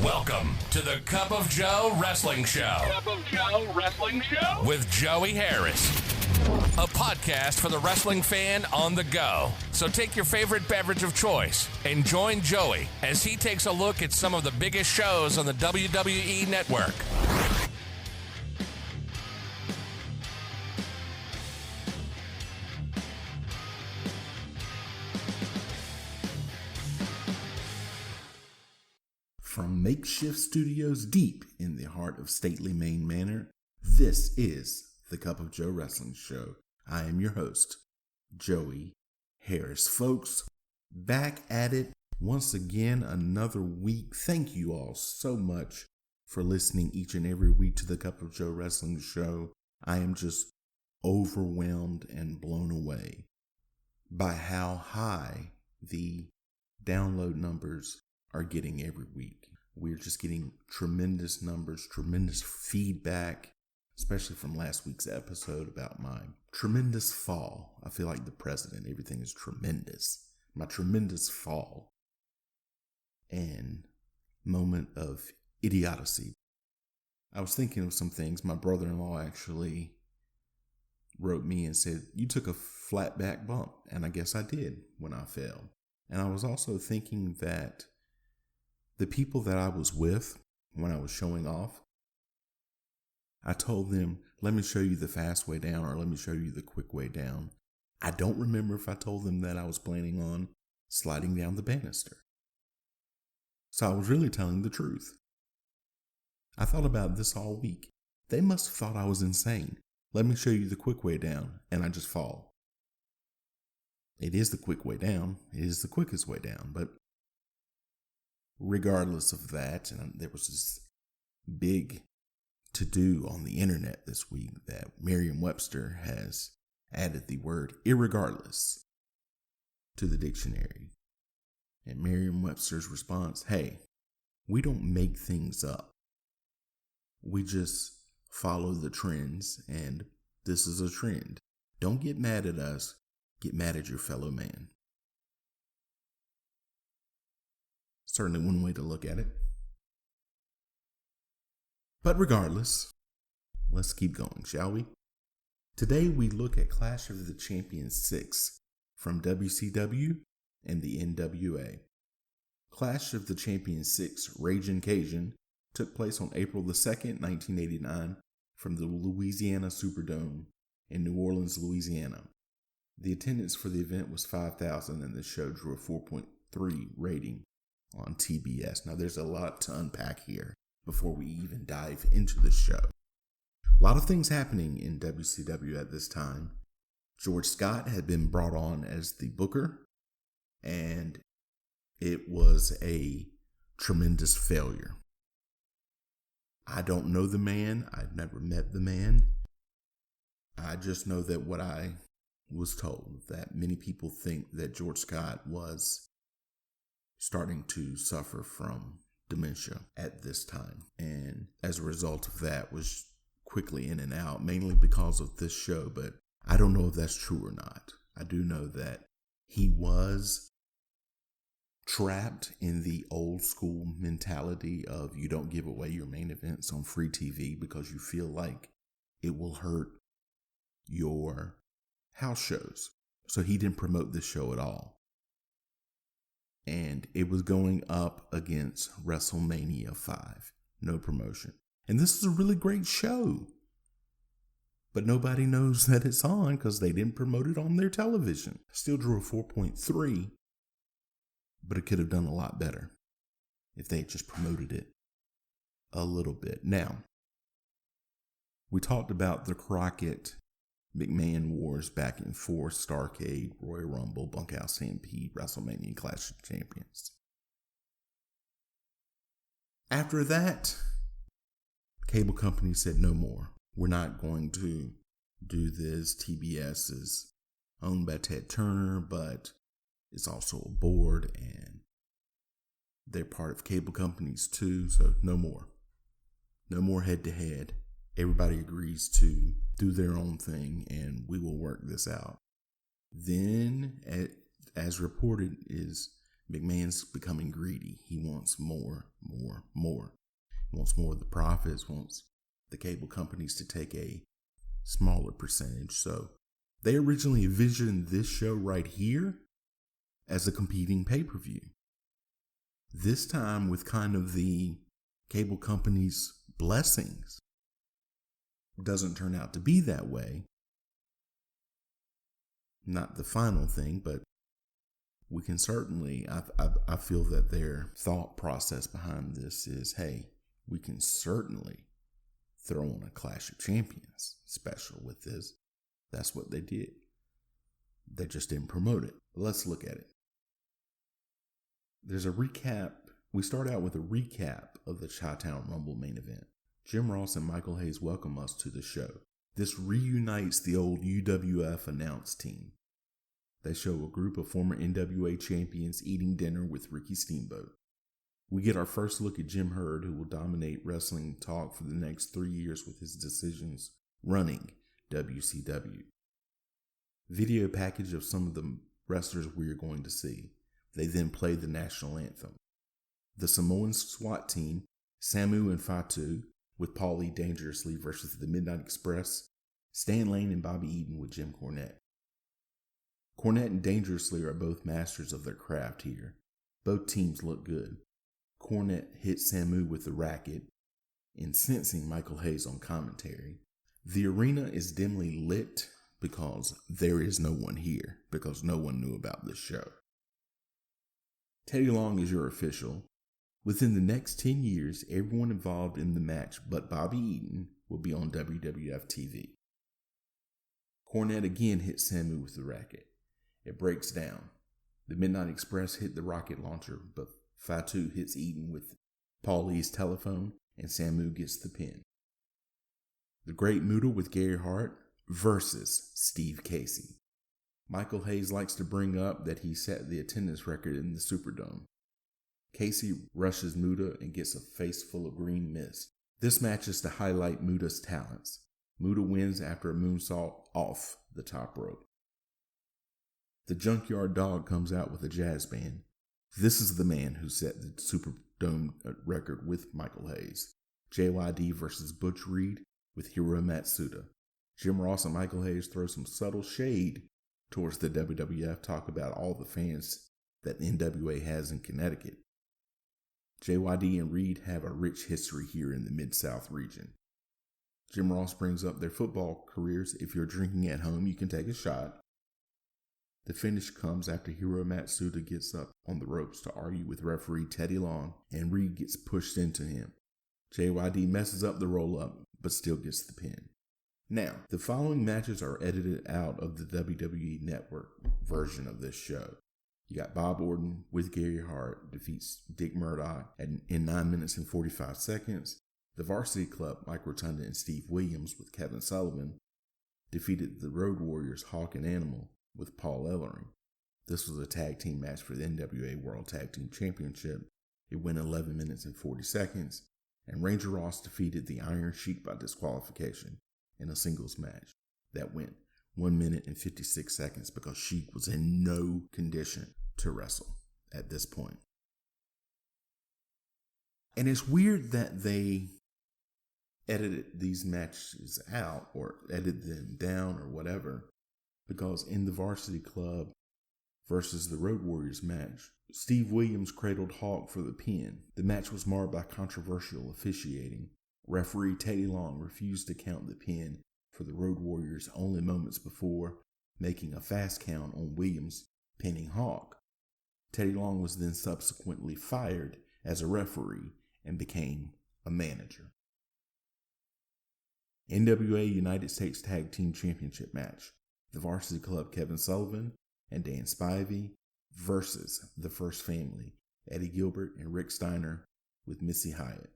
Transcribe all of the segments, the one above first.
Welcome to the Cup of Joe Wrestling Show. Cup of Joe Wrestling Show with Joey Harris. A podcast for the wrestling fan on the go. So take your favorite beverage of choice and join Joey as he takes a look at some of the biggest shows on the WWE Network. From makeshift studios deep in the heart of stately Maine Manor, this is the Cup of Joe Wrestling Show. I am your host, Joey Harris. Folks, back at it once again, another week. Thank you all so much for listening each and every week to the Cup of Joe Wrestling Show. I am just overwhelmed and blown away by how high the download numbers are getting every week. We're just getting tremendous numbers, tremendous feedback, especially from last week's episode about my tremendous fall. I feel like the president, everything is tremendous. My tremendous fall and moment of idiocy. I was thinking of some things. My brother-in-law actually wrote me and said, "You took a flat back bump." And I guess I did when I fell. And I was also thinking that the people that I was with when I was showing off, I told them, let me show you the fast way down or let me show you the quick way down. I don't remember if I told them that I was planning on sliding down the banister. So I was really telling the truth. I thought about this all week. They must have thought I was insane. Let me show you the quick way down, and I just fall. It is the quick way down. It is the quickest way down, but regardless of that, and there was this big to-do on the internet this week that Merriam-Webster has added the word irregardless to the dictionary. And Merriam-Webster's response, hey, we don't make things up. We just follow the trends, and this is a trend. Don't get mad at us. Get mad at your fellow man. Certainly one way to look at it. But regardless, let's keep going, shall we? Today we look at Clash of the Champions 6 from WCW and the NWA. Clash of the Champions 6, Ragin Cajun, took place on April the 2nd, 1989 from the Louisiana Superdome in New Orleans, Louisiana. The attendance for the event was 5,000 and the show drew a 4.3 rating on TBS. Now there's a lot to unpack here before we even dive into the show. A lot of things happening in WCW at this time. George Scott had been brought on as the booker, and it was a tremendous failure. I don't know the man. I've never met the man. I just know that what I was told, that many people think that George Scott was starting to suffer from dementia at this time. And as a result of that was quickly in and out, mainly because of this show. But I don't know if that's true or not. I do know that he was trapped in the old school mentality of you don't give away your main events on free TV because you feel like it will hurt your house shows. So he didn't promote this show at all. And it was going up against WrestleMania 5. No promotion. And this is a really great show. But nobody knows that it's on because they didn't promote it on their television. Still drew a 4.3. But it could have done a lot better if they had just promoted it a little bit. Now, we talked about the Crockett McMahon wars back and forth, Starrcade, Royal Rumble, Bunkhouse Stampede, WrestleMania, Clash of Champions. After that, cable company said no more. We're not going to do this. TBS is owned by Ted Turner, but it's also a board and they're part of cable companies too. So no more. No more head to head. Everybody agrees to do their own thing and we will work this out. Then, as reported, is McMahon's becoming greedy. He wants more more. Wants more of the profits, wants the cable companies to take a smaller percentage. So they originally envisioned this show right here as a competing pay-per-view. This time with kind of the cable company's blessings. Doesn't turn out to be that way. Not the final thing, but we can certainly, I feel that their thought process behind this is, hey, we can certainly throw on a Clash of Champions special with this. That's what they did. They just didn't promote it. But let's look at it. There's a recap. We start out with a recap of the Chi-Town Rumble main event. Jim Ross and Michael Hayes welcome us to the show. This reunites the old UWF announce team. They show a group of former NWA champions eating dinner with Ricky Steamboat. We get our first look at Jim Herd, who will dominate wrestling talk for the next 3 years with his decisions running WCW. Video package of some of the wrestlers we are going to see. They then play the national anthem. The Samoan SWAT team, Samu and Fatu, with Paulie Dangerously versus the Midnight Express, Stan Lane and Bobby Eaton with Jim Cornette. Cornette and Dangerously are both masters of their craft here. Both teams look good. Cornette hits Samu with the racket, incensing Michael Hayes on commentary. The arena is dimly lit because there is no one here, because no one knew about this show. Teddy Long is your official. Within the next 10 years, everyone involved in the match but Bobby Eaton will be on WWF TV. Cornette again hits Samu with the racket. It breaks down. The Midnight Express hit the rocket launcher, but Fatu hits Eaton with Paulie's telephone, and Samu gets the pin. The Great Muta with Gary Hart versus Steve Casey. Michael Hayes likes to bring up that he set the attendance record in the Superdome. Casey rushes Muta and gets a face full of green mist. This match is to highlight Muta's talents. Muta wins after a moonsault off the top rope. The Junkyard Dog comes out with a jazz band. This is the man who set the Superdome record with Michael Hayes. JYD versus Butch Reed with Hiro Matsuda. Jim Ross and Michael Hayes throw some subtle shade towards the WWF, talk about all the fans that NWA has in Connecticut. JYD and Reed have a rich history here in the Mid-South region. Jim Ross brings up their football careers. If you're drinking at home, you can take a shot. The finish comes after Hiro Matsuda gets up on the ropes to argue with referee Teddy Long, and Reed gets pushed into him. JYD messes up the roll-up, but still gets the pin. Now, the following matches are edited out of the WWE Network version of this show. You got Bob Orton with Gary Hart defeats Dick Murdoch in 9 minutes and 45 seconds. The Varsity Club, Mike Rotunda and Steve Williams with Kevin Sullivan defeated the Road Warriors Hawk and Animal with Paul Ellering. This was a tag team match for the NWA World Tag Team Championship. It went 11 minutes and 40 seconds, and Ranger Ross defeated the Iron Sheik by disqualification in a singles match that went 1 minute and 56 seconds because Sheik was in no condition to wrestle at this point. And it's weird that they edited these matches out or edited them down or whatever, because in the Varsity Club versus the Road Warriors match, Steve Williams cradled Hawk for the pin. The match was marred by controversial officiating. Referee Teddy Long refused to count the pin for the Road Warriors only moments before making a fast count on Williams pinning Hawk. Teddy Long was then subsequently fired as a referee and became a manager. NWA United States Tag Team Championship match. The Varsity Club Kevin Sullivan and Dan Spivey versus the First Family, Eddie Gilbert and Rick Steiner with Missy Hyatt.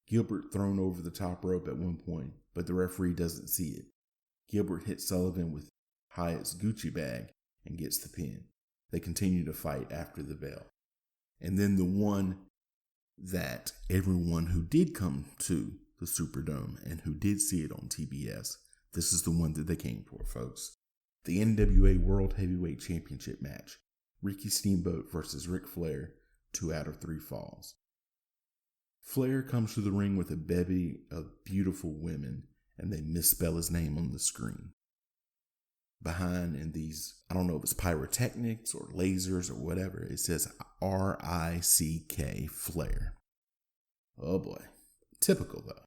Gilbert thrown over the top rope at one point, but the referee doesn't see it. Gilbert hits Sullivan with Hyatt's Gucci bag and gets the pin. They continue to fight after the bell. And then the one that everyone who did come to the Superdome and who did see it on TBS, this is the one that they came for, folks. The NWA World Heavyweight Championship match. Ricky Steamboat versus Ric Flair, 2 out of 3 falls. Flair comes to the ring with a bevy of beautiful women, and they misspell his name on the screen. Behind in these, I don't know if it's pyrotechnics or lasers or whatever, it says R-I-C-K Flair. Oh boy. Typical though.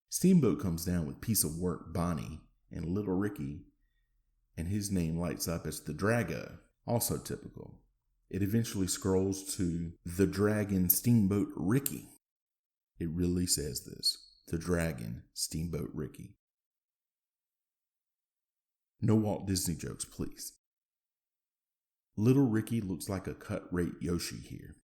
Steamboat comes down with piece of work Bonnie and Little Ricky, and his name lights up as the Drago. Also typical. It eventually scrolls to the Dragon Steamboat Ricky. It really says this. The Dragon Steamboat Ricky. No Walt Disney jokes, please. Little Ricky looks like a cut-rate Yoshi here.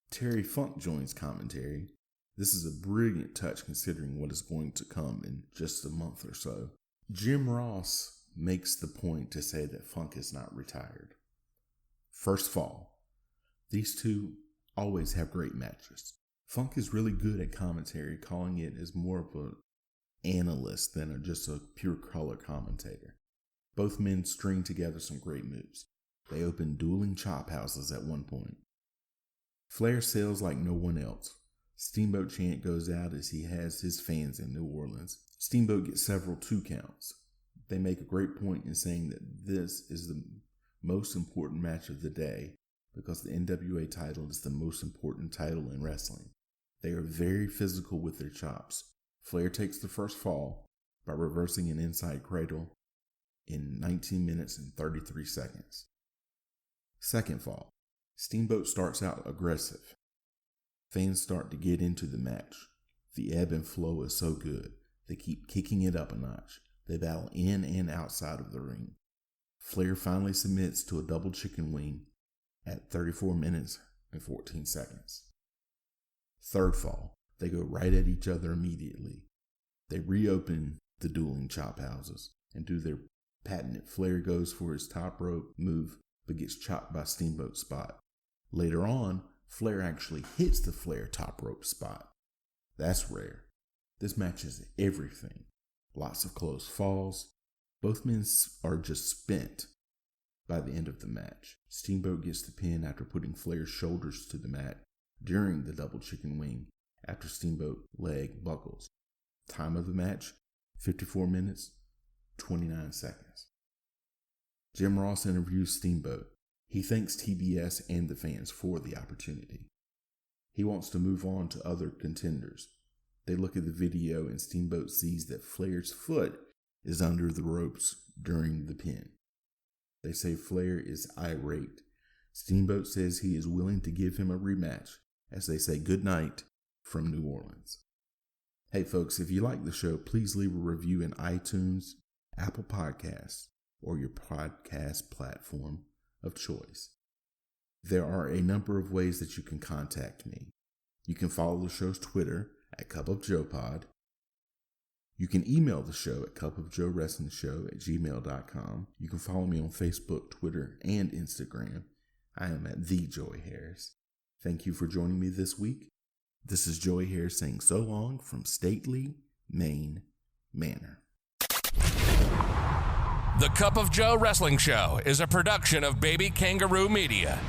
Terry Funk joins commentary. This is a brilliant touch considering what is going to come in just a month or so. Jim Ross makes the point to say that Funk is not retired. First fall. These two always have great matches. Funk is really good at commentary, calling it as more of an analyst than just a pure color commentator. Both men string together some great moves. They open dueling chop houses at one point. Flair sells like no one else. Steamboat chant goes out as he has his fans in New Orleans. Steamboat gets several 2 counts. They make a great point in saying that this is the most important match of the day because the NWA title is the most important title in wrestling. They are very physical with their chops. Flair takes the first fall by reversing an inside cradle in 19 minutes and 33 seconds. Second fall. Steamboat starts out aggressive. Fans start to get into the match. The ebb and flow is so good. They keep kicking it up a notch. They battle in and outside of the ring. Flair finally submits to a double chicken wing at 34 minutes and 14 seconds. Third fall. They go right at each other immediately. They reopen the dueling chop houses and do their patented Flair goes for his top rope move but gets chopped by Steamboat's spot. Later on, Flair actually hits the Flair top rope spot. That's rare. This match is everything. Lots of close falls. Both men are just spent by the end of the match. Steamboat gets the pin after putting Flair's shoulders to the mat during the double chicken wing after Steamboat leg buckles. Time of the match, 54 minutes, 29 seconds. Jim Ross interviews Steamboat. He thanks TBS and the fans for the opportunity. He wants to move on to other contenders. They look at the video and Steamboat sees that Flair's foot is under the ropes during the pin. They say Flair is irate. Steamboat says he is willing to give him a rematch as they say goodnight from New Orleans. Hey folks, if you like the show, please leave a review in iTunes, Apple Podcasts, or your podcast platform of choice. There are a number of ways that you can contact me. You can follow the show's Twitter at cupofjoepod. You can email the show at cupofjoewrestlingshow@gmail.com. You can follow me on Facebook, Twitter, and Instagram. I am at the Joey Harris. Thank you for joining me this week. This is Joey Harris saying so long from Stately Main Manor. The Cup of Joe Wrestling Show is a production of Baby Kangaroo Media.